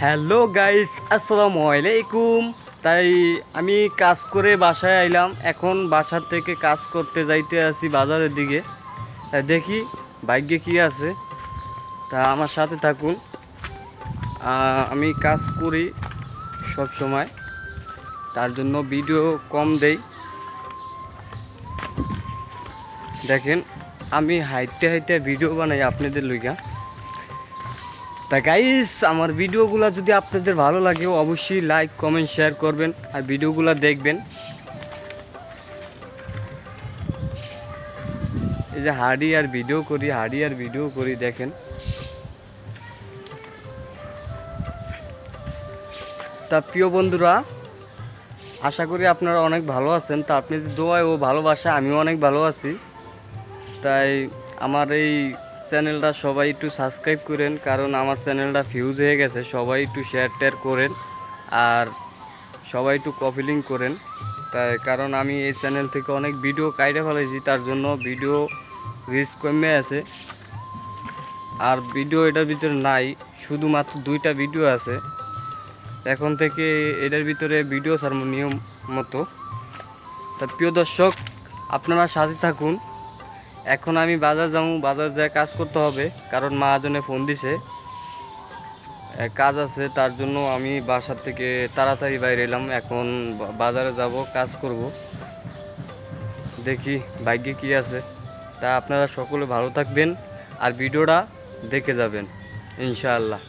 Hello guys, আসসালামু আলাইকুম। তাই আমি কাজ করে বাসায় আইলাম। এখন বাসার থেকে কাজ করতে যাইতে আছি বাজারের দিকে। তাই দেখি ভাগ্যে কি আছে, তা আমার সাথে থাকুন। আমি কাজ করি সব সময়, তার জন্য ভিডিও কম দেই। দেখেন আমি হাইটে হাইটে ভিডিও বানাই আপনাদের লইগা। তা গাইস, আমার ভিডিওগুলো যদি আপনাদের ভালো লাগে অবশ্যই লাইক কমেন্ট শেয়ার করবেন আর ভিডিওগুলো দেখবেন। এই যে হাঁড়ি আর ভিডিও করি দেখেন। তা প্রিয় বন্ধুরা, আশা করি আপনারা অনেক ভালো আছেন। তা আপনাদের দোয়ায় ও ভালোবাসা আমিও অনেক ভালো আছি। তাই আমার এই চ্যানেলটা সবাই একটু সাবস্ক্রাইব করেন, কারণ আমার চ্যানেলটা ভিউজ হয়ে গেছে। সবাই একটু শেয়ার টেয়ার করেন আর সবাই একটু কপি লিঙ্ক করেন। তাই কারণ আমি এই চ্যানেল থেকে অনেক ভিডিও কাইটে ফেলেছি, তার জন্য ভিডিও রিচ কমে আছে। আর ভিডিও এটার ভিতরে নাই, শুধুমাত্র 2টা ভিডিও আছে। এখন থেকে এটার ভিতরে ভিডিও ছাড়বো নিয়ম মতো। তা প্রিয় দর্শক, আপনারা সাথে থাকুন। এখন আমি বাজার যাবো, বাজার যেয়ে কাজ করতে হবে, কারণ মহাজনে ফোন দিছে কাজ আছে। তার জন্য আমি বাসার থেকে তাড়াতাড়ি বাইরে এলাম। এখন বাজারে যাব, কাজ করব, দেখি ভাগ্যে কি আছে। তা আপনারা সকলে ভালো থাকবেন আর ভিডিওটা দেখে যাবেন ইনশাআল্লাহ।